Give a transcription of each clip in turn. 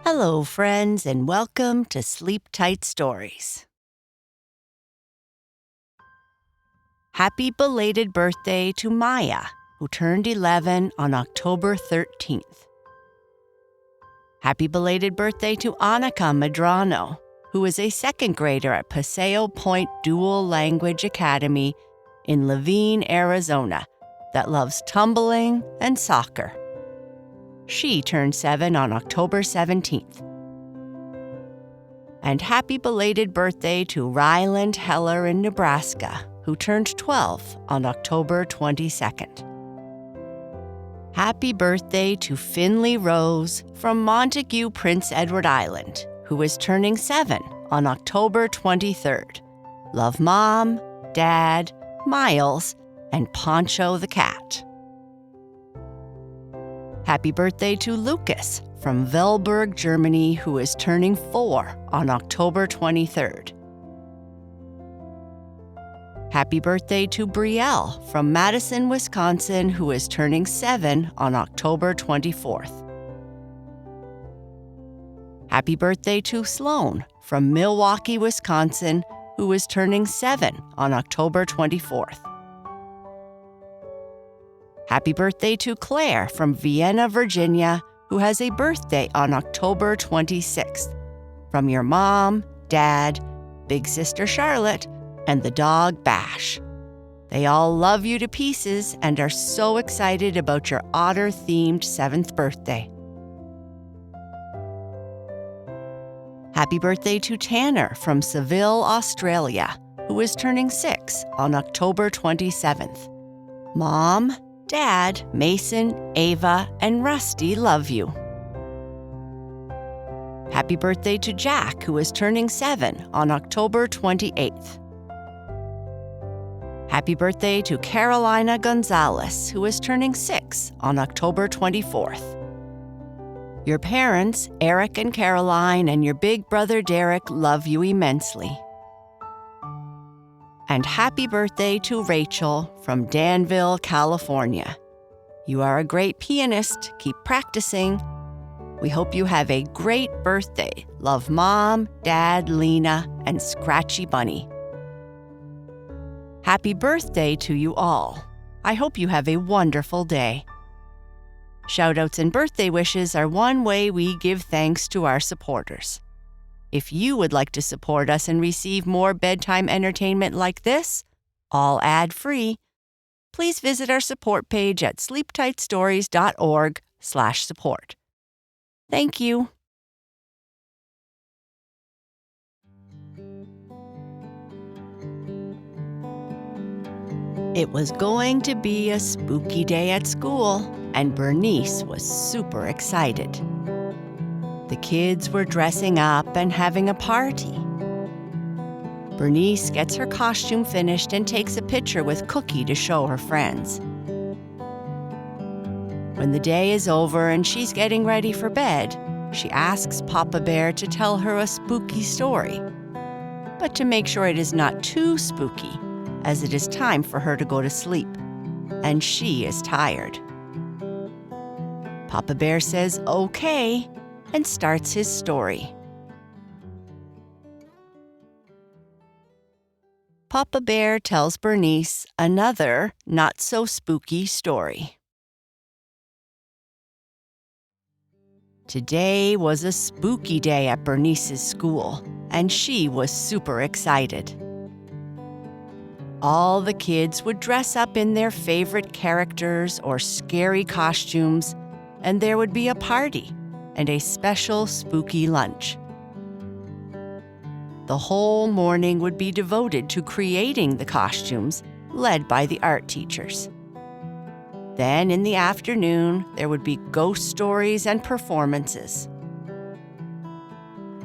Hello, friends, and welcome to Sleep Tight Stories. Happy belated birthday to Maya, who turned 11 on October 13th. Happy belated birthday to Annika Medrano, who is a second grader at Paseo Point Dual Language Academy in Levine, Arizona, that loves tumbling and soccer. She turned 7 on October 17th. And happy belated birthday to Ryland Heller in Nebraska, who turned 12 on October 22nd. Happy birthday to Finley Rose from Montague, Prince Edward Island, who is turning 7 on October 23rd. Love Mom, Dad, Miles, and Poncho the cat. Happy birthday to Lucas from Velberg, Germany, who is turning 4 on October 23rd. Happy birthday to Brielle from Madison, Wisconsin, who is turning 7 on October 24th. Happy birthday to Sloan from Milwaukee, Wisconsin, who is turning 7 on October 24th. Happy birthday to Claire from Vienna, Virginia, who has a birthday on October 26th. From your mom, dad, big sister Charlotte, and the dog Bash. They all love you to pieces and are so excited about your otter-themed 7th birthday. Happy birthday to Tanner from Seville, Australia, who is turning 6 on October 27th. Mom, Dad, Mason, Ava, and Rusty love you. Happy birthday to Jack, who is turning 7 on October 28th. Happy birthday to Carolina Gonzalez, who is turning 6 on October 24th. Your parents, Eric and Caroline, and your big brother Derek love you immensely. And happy birthday to Rachel from Danville, California. You are a great pianist. Keep practicing. We hope you have a great birthday. Love Mom, Dad, Lena, and Scratchy Bunny. Happy birthday to you all. I hope you have a wonderful day. Shoutouts and birthday wishes are one way we give thanks to our supporters. If you would like to support us and receive more bedtime entertainment like this, all ad-free, please visit our support page at sleeptightstories.org/support. Thank you. It was going to be a spooky day at school, and Bernice was super excited. The kids were dressing up and having a party. Bernice gets her costume finished and takes a picture with Cookie to show her friends. When the day is over and she's getting ready for bed, she asks Papa Bear to tell her a spooky story, but to make sure it is not too spooky, as it is time for her to go to sleep, and she is tired. Papa Bear says okay, and starts his story. Papa Bear tells Bernice another not-so-spooky story. Today was a spooky day at Bernice's school, and she was super excited. All the kids would dress up in their favorite characters or scary costumes, and there would be a party and a special spooky lunch. The whole morning would be devoted to creating the costumes, led by the art teachers. Then in the afternoon, there would be ghost stories and performances.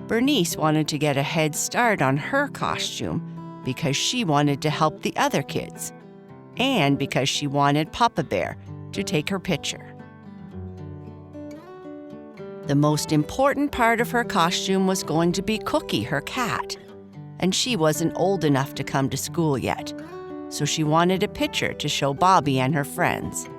Bernice wanted to get a head start on her costume because she wanted to help the other kids, and because she wanted Papa Bear to take her picture. The most important part of her costume was going to be Cookie, her cat, and she wasn't old enough to come to school yet, so she wanted a picture to show Bobby and her friends.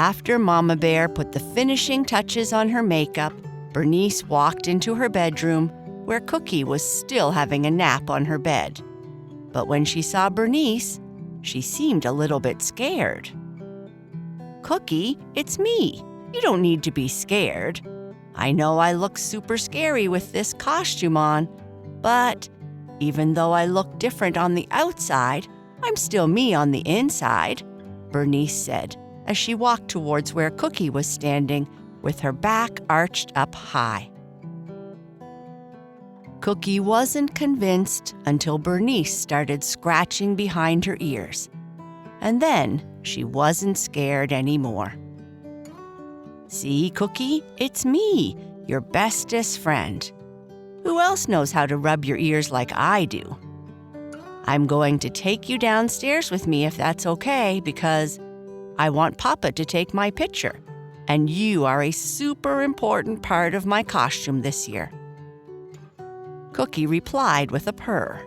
After Mama Bear put the finishing touches on her makeup, Bernice walked into her bedroom where Cookie was still having a nap on her bed. But when she saw Bernice, she seemed a little bit scared. "Cookie, it's me. You don't need to be scared. I know I look super scary with this costume on, but even though I look different on the outside, I'm still me on the inside," Bernice said as she walked towards where Cookie was standing with her back arched up high. Cookie wasn't convinced until Bernice started scratching behind her ears. And then she wasn't scared anymore. "See, Cookie, it's me, your bestest friend. Who else knows how to rub your ears like I do? I'm going to take you downstairs with me if that's okay, because I want Papa to take my picture, and you are a super important part of my costume this year." Cookie replied with a purr.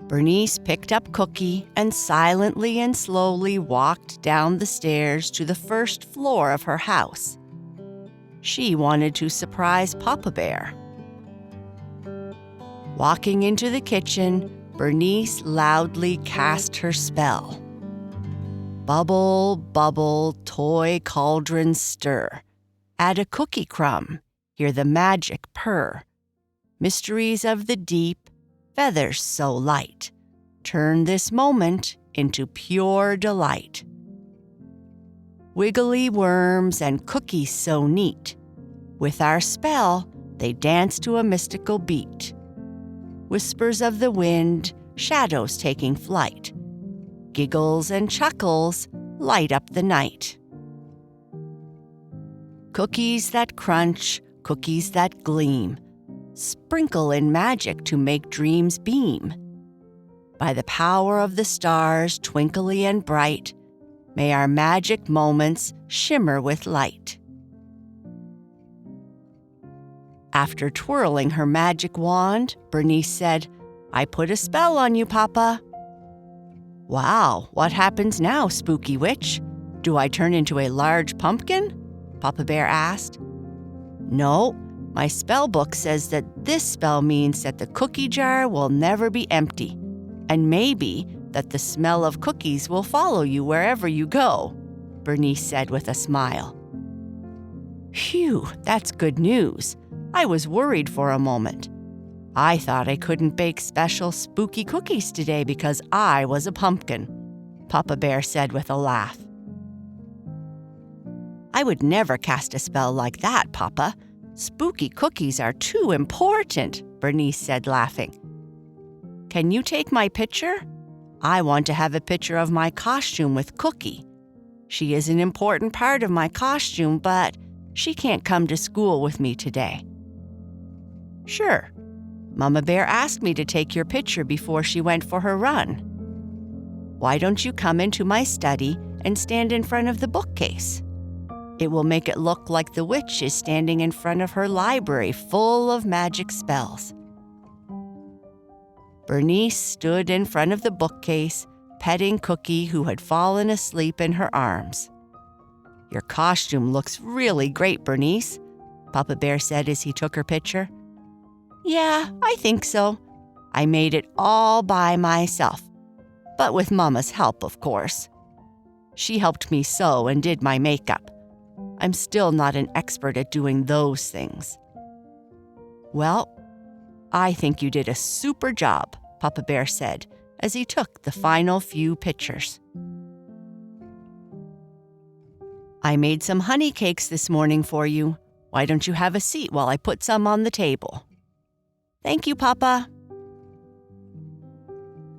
Bernice picked up Cookie and silently and slowly walked down the stairs to the first floor of her house. She wanted to surprise Papa Bear. Walking into the kitchen, Bernice loudly cast her spell. "Bubble, bubble, toy cauldron stir. Add a cookie crumb, hear the magic purr. Mysteries of the deep, feathers so light. Turn this moment into pure delight. Wiggly worms and cookies so neat. With our spell, they dance to a mystical beat. Whispers of the wind, shadows taking flight. Giggles and chuckles light up the night. Cookies that crunch, cookies that gleam. Sprinkle in magic to make dreams beam. By the power of the stars, twinkly and bright, may our magic moments shimmer with light." After twirling her magic wand, Bernice said, "I put a spell on you, Papa." "Wow, what happens now, spooky witch? Do I turn into a large pumpkin?" Papa Bear asked. "No, my spell book says that this spell means that the cookie jar will never be empty, and maybe that the smell of cookies will follow you wherever you go," Bernice said with a smile. "Phew, that's good news. I was worried for a moment. I thought I couldn't bake special spooky cookies today because I was a pumpkin," Papa Bear said with a laugh. "I would never cast a spell like that, Papa. Spooky cookies are too important," Bernice said, laughing. "Can you take my picture? I want to have a picture of my costume with Cookie. She is an important part of my costume, but she can't come to school with me today." "Sure. Mama Bear asked me to take your picture before she went for her run. Why don't you come into my study and stand in front of the bookcase? It will make it look like the witch is standing in front of her library full of magic spells." Bernice stood in front of the bookcase, petting Cookie, who had fallen asleep in her arms. "Your costume looks really great, Bernice," Papa Bear said as he took her picture. "Yeah, I think so. I made it all by myself, but with Mama's help, of course. She helped me sew and did my makeup. I'm still not an expert at doing those things." "Well, I think you did a super job," Papa Bear said as he took the final few pictures. "I made some honey cakes this morning for you. Why don't you have a seat while I put some on the table?" "Thank you, Papa."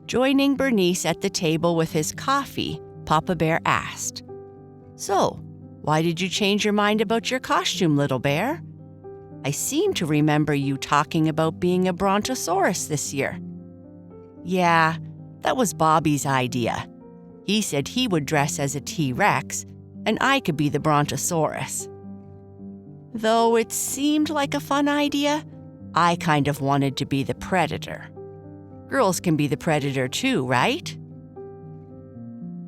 Joining Bernice at the table with his coffee, Papa Bear asked, "So, why did you change your mind about your costume, little bear? I seem to remember you talking about being a brontosaurus this year." "Yeah, that was Bobby's idea. He said he would dress as a T-Rex, and I could be the brontosaurus. Though it seemed like a fun idea, I kind of wanted to be the predator. Girls can be the predator too, right?"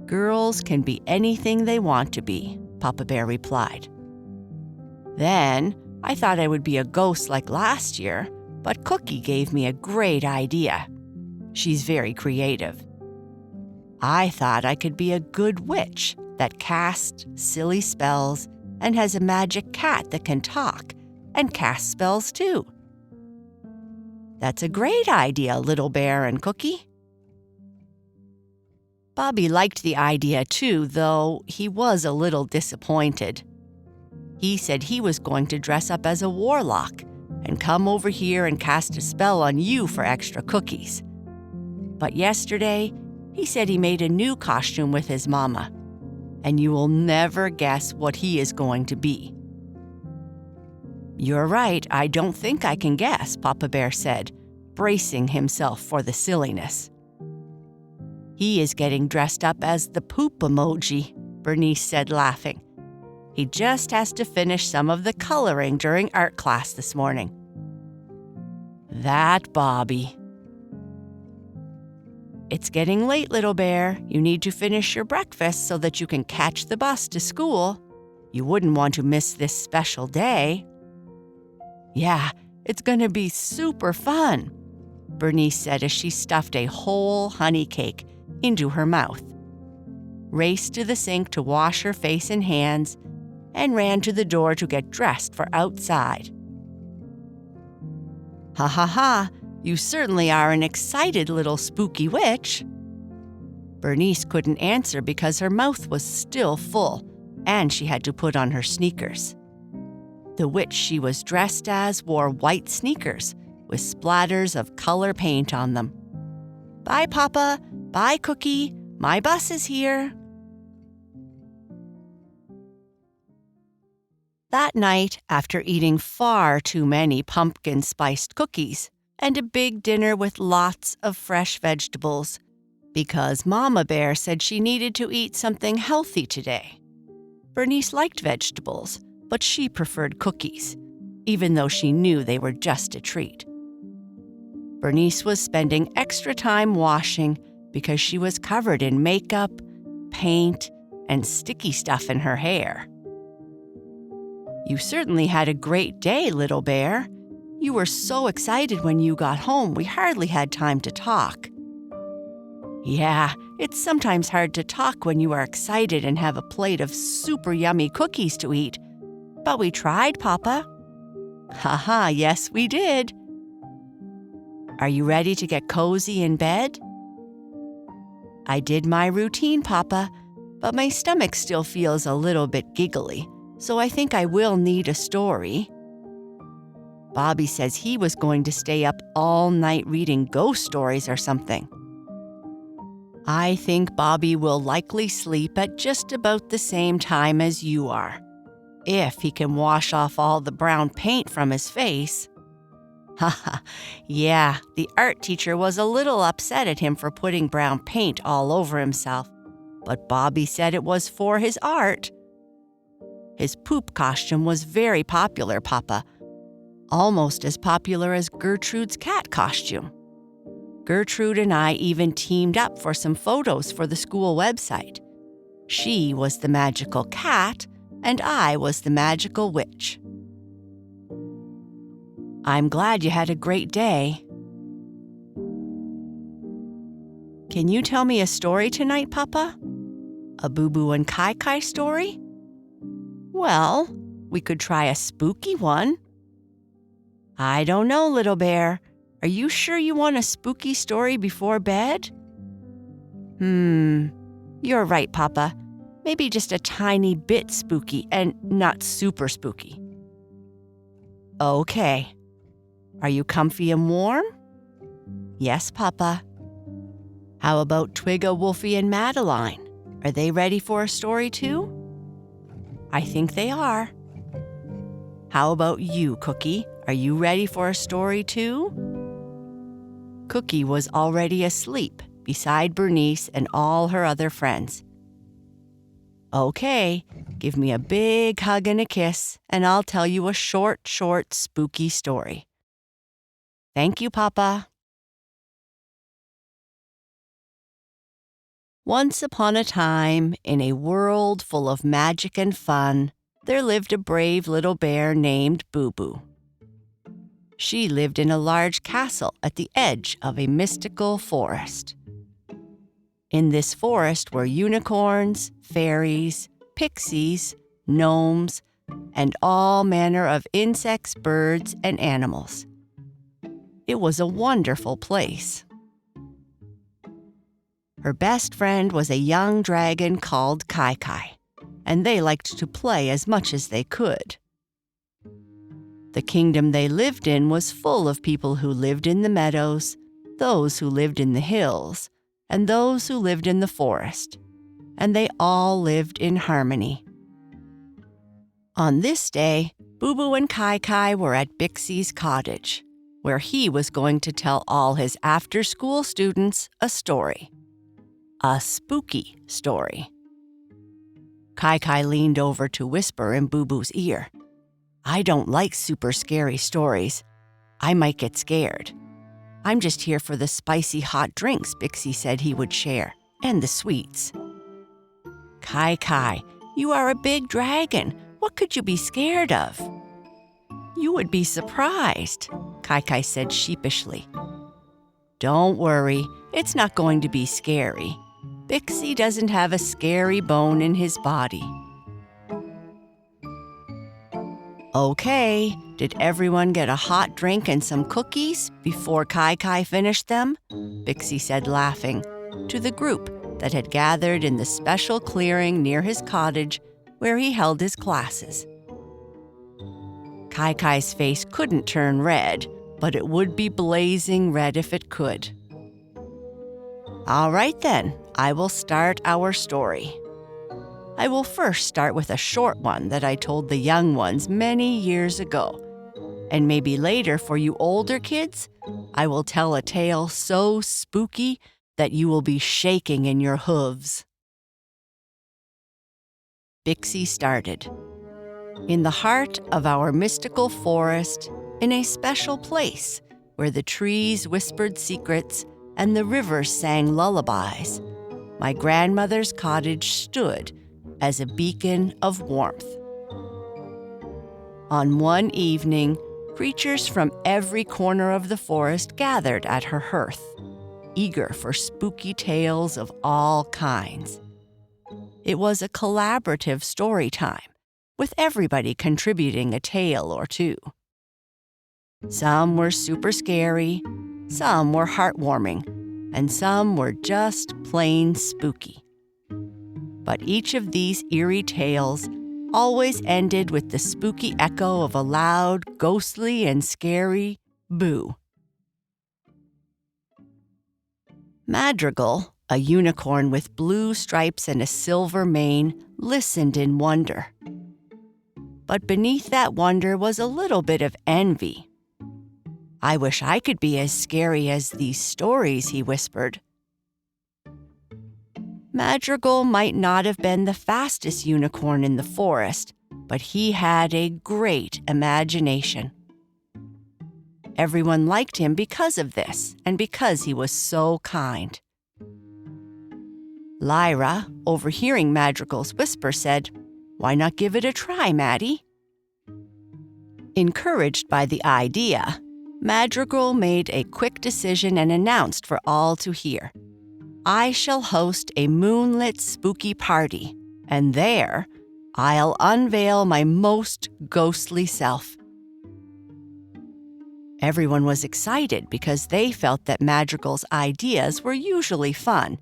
Girls can be anything they want to be, Papa Bear replied. Then I thought I would be a ghost like last year, but Cookie gave me a great idea. She's very creative. I thought I could be a good witch that casts silly spells and has a magic cat that can talk and cast spells too. That's a great idea, Little Bear and Cookie. Bobby liked the idea too, though he was a little disappointed. He said he was going to dress up as a warlock and come over here and cast a spell on you for extra cookies. But yesterday, he said he made a new costume with his mama, and you will never guess what he is going to be. You're right, I don't think I can guess, Papa Bear said, bracing himself for the silliness. He is getting dressed up as the poop emoji, Bernice said, laughing. He just has to finish some of the coloring during art class this morning. That Bobby. It's getting late, Little Bear. You need to finish your breakfast so that you can catch the bus to school. You wouldn't want to miss this special day. Yeah, it's going to be super fun, Bernice said as she stuffed a whole honey cake into her mouth, raced to the sink to wash her face and hands, and ran to the door to get dressed for outside. Ha ha ha, you certainly are an excited little spooky witch. Bernice couldn't answer because her mouth was still full and she had to put on her sneakers. The witch she was dressed as wore white sneakers with splatters of color paint on them. Bye, Papa. Bye, Cookie. My bus is here. That night, after eating far too many pumpkin-spiced cookies and a big dinner with lots of fresh vegetables, because Mama Bear said she needed to eat something healthy today. Bernice liked vegetables, but she preferred cookies, even though she knew they were just a treat. Bernice was spending extra time washing because she was covered in makeup, paint, and sticky stuff in her hair. You certainly had a great day, Little Bear. You were so excited when you got home, we hardly had time to talk. Yeah, it's sometimes hard to talk when you are excited and have a plate of super yummy cookies to eat. But we tried, Papa. Haha, yes, we did. Are you ready to get cozy in bed? I did my routine, Papa, but my stomach still feels a little bit giggly, so I think I will need a story. Bobby says he was going to stay up all night reading ghost stories or something. I think Bobby will likely sleep at just about the same time as you are, if he can wash off all the brown paint from his face. Haha, yeah, the art teacher was a little upset at him for putting brown paint all over himself, but Bobby said it was for his art. His poop costume was very popular, Papa, almost as popular as Gertrude's cat costume. Gertrude and I even teamed up for some photos for the school website. She was the magical cat, and I was the magical witch. I'm glad you had a great day. Can you tell me a story tonight, Papa? A Boo Boo and Kai Kai story? Well, we could try a spooky one. I don't know, Little Bear. Are you sure you want a spooky story before bed? You're right, Papa. Maybe just a tiny bit spooky and not super spooky. Okay. Are you comfy and warm? Yes, Papa. How about Twigga, Wolfie, and Madeline? Are they ready for a story too? I think they are. How about you, Cookie? Are you ready for a story too? Cookie was already asleep beside Bernice and all her other friends. Okay, give me a big hug and a kiss, and I'll tell you a short, spooky story. — Thank you, Papa. Once upon a time, in a world full of magic and fun, there lived a brave little bear named Boo Boo. She lived in a large castle at the edge of a mystical forest. In this forest were unicorns, fairies, pixies, gnomes, and all manner of insects, birds, and animals. It was a wonderful place. Her best friend was a young dragon called Kai Kai, and they liked to play as much as they could. The kingdom they lived in was full of people who lived in the meadows, those who lived in the hills, and those who lived in the forest, and they all lived in harmony. On this day, Boo Boo and Kai Kai were at Bixie's cottage, where he was going to tell all his after-school students a story. A spooky story. Kai Kai leaned over to whisper in Boo Boo's ear, "I don't like super scary stories. I might get scared. I'm just here for the spicy hot drinks Bixie said he would share, and the sweets." "Kai Kai, you are a big dragon. What could you be scared of?" "You would be surprised," Kai Kai said sheepishly. "Don't worry, it's not going to be scary. Bixie doesn't have a scary bone in his body." "Okay, did everyone get a hot drink and some cookies before Kai Kai finished them?" Bixie said, laughing, to the group that had gathered in the special clearing near his cottage where he held his classes. Kai Kai's face couldn't turn red, but it would be blazing red if it could. "All right then, I will start our story. I will first start with a short one that I told the young ones many years ago. And maybe later for you older kids, I will tell a tale so spooky that you will be shaking in your hooves." Bixie started. In the heart of our mystical forest, in a special place where the trees whispered secrets and the rivers sang lullabies, my grandmother's cottage stood as a beacon of warmth. On one evening, creatures from every corner of the forest gathered at her hearth, eager for spooky tales of all kinds. It was a collaborative story time, with everybody contributing a tale or two. Some were super scary, some were heartwarming, and some were just plain spooky. But each of these eerie tales always ended with the spooky echo of a loud, ghostly, and scary boo. Madrigal, a unicorn with blue stripes and a silver mane, listened in wonder. But beneath that wonder was a little bit of envy. "I wish I could be as scary as these stories," he whispered. Madrigal might not have been the fastest unicorn in the forest, but he had a great imagination. Everyone liked him because of this, and because he was so kind. Lyra, overhearing Madrigal's whisper, said, "Why not give it a try, Maddie?" Encouraged by the idea, Madrigal made a quick decision and announced for all to hear, "I shall host a moonlit spooky party, and there I'll unveil my most ghostly self." Everyone was excited because they felt that Madrigal's ideas were usually fun,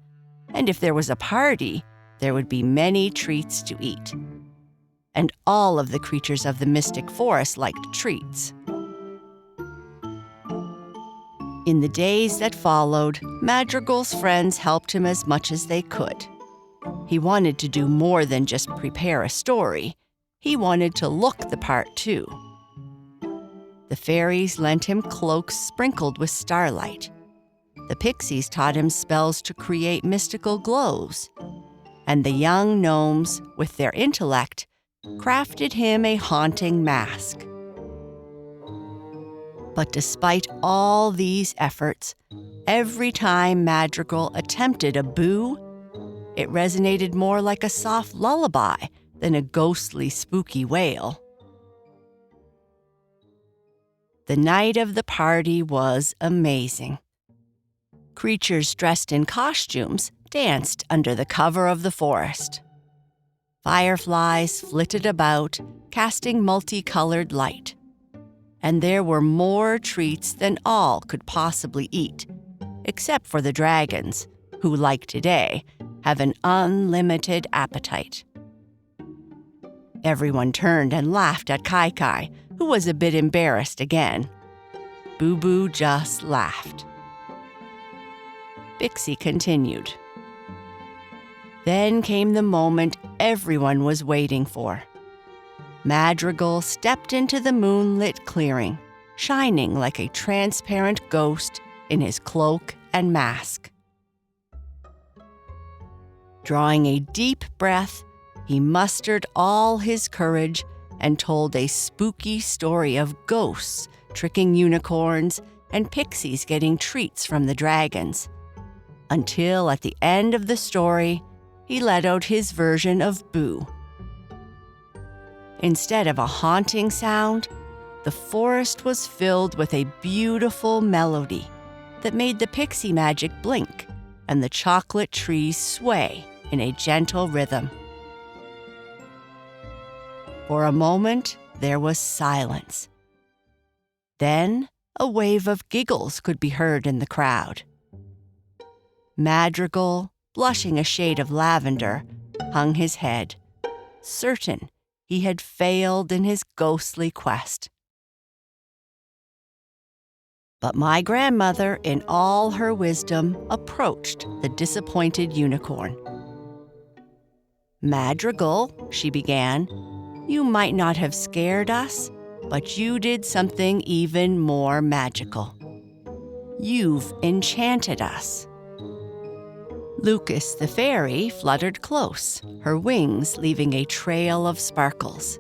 and if there was a party, there would be many treats to eat. And all of the creatures of the mystic forest liked treats. In the days that followed, Madrigal's friends helped him as much as they could. He wanted to do more than just prepare a story. He wanted to look the part, too. The fairies lent him cloaks sprinkled with starlight. The pixies taught him spells to create mystical glows. And the young gnomes, with their intellect, crafted him a haunting mask. But despite all these efforts, every time Madrigal attempted a boo, it resonated more like a soft lullaby than a ghostly, spooky wail. The night of the party was amazing. Creatures dressed in costumes danced under the cover of the forest. Fireflies flitted about, casting multicolored light. And there were more treats than all could possibly eat, except for the dragons, who, like today, have an unlimited appetite. Everyone turned and laughed at Kai Kai, who was a bit embarrassed again. Boo Boo just laughed. Bixie continued. Then came the moment everyone was waiting for. Madrigal stepped into the moonlit clearing, shining like a transparent ghost in his cloak and mask. Drawing a deep breath, he mustered all his courage and told a spooky story of ghosts tricking unicorns and pixies getting treats from the dragons, until at the end of the story, he let out his version of Boo. Instead of a haunting sound, the forest was filled with a beautiful melody that made the pixie magic blink and the chocolate trees sway in a gentle rhythm. For a moment, there was silence. Then, a wave of giggles could be heard in the crowd. Madrigal, blushing a shade of lavender, hung his head, certain he had failed in his ghostly quest. But my grandmother, in all her wisdom, approached the disappointed unicorn. "Madrigal," she began, "you might not have scared us, but you did something even more magical. You've enchanted us." Lucas the fairy fluttered close, her wings leaving a trail of sparkles.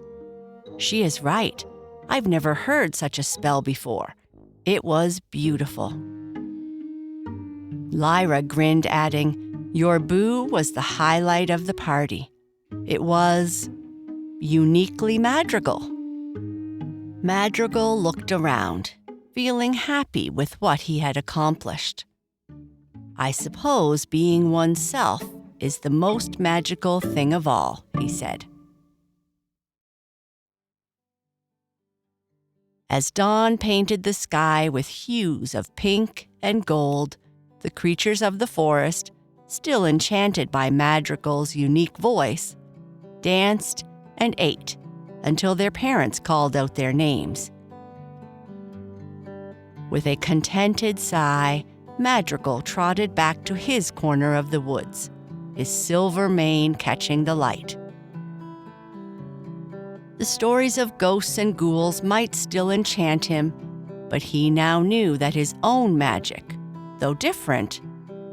"She is right. I've never heard such a spell before. It was beautiful." Lyra grinned, adding, "Your Boo was the highlight of the party. It was uniquely Madrigal." Madrigal looked around, feeling happy with what he had accomplished. "I suppose being oneself is the most magical thing of all," he said. As dawn painted the sky with hues of pink and gold, the creatures of the forest, still enchanted by Madrigal's unique voice, danced and ate until their parents called out their names. With a contented sigh, Madrigal trotted back to his corner of the woods, his silver mane catching the light. The stories of ghosts and ghouls might still enchant him, but he now knew that his own magic, though different,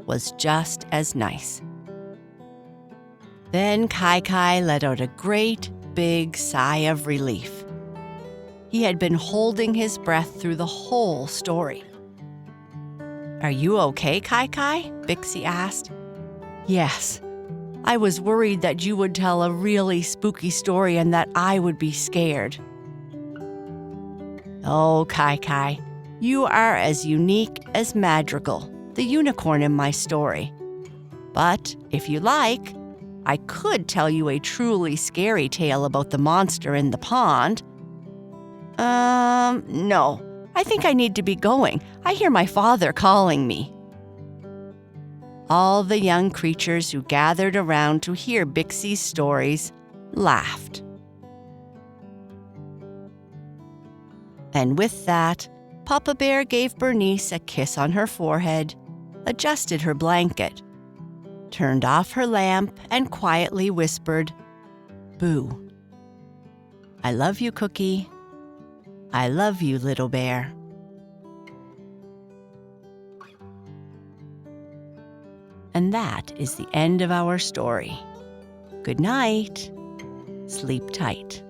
was just as nice. Then Kai Kai let out a great, big sigh of relief. He had been holding his breath through the whole story. "Are you okay, Kai Kai?" Bixie asked. "Yes. I was worried that you would tell a really spooky story and that I would be scared." "Oh, Kai Kai, you are as unique as Madrigal, the unicorn in my story. But if you like, I could tell you a truly scary tale about the monster in the pond." No. I think I need to be going. I hear my father calling me." All the young creatures who gathered around to hear Bixie's stories laughed. And with that, Papa Bear gave Bernice a kiss on her forehead, adjusted her blanket, turned off her lamp, and quietly whispered, "Boo. I love you, Cookie. I love you, little bear." And that is the end of our story. Good night. Sleep tight.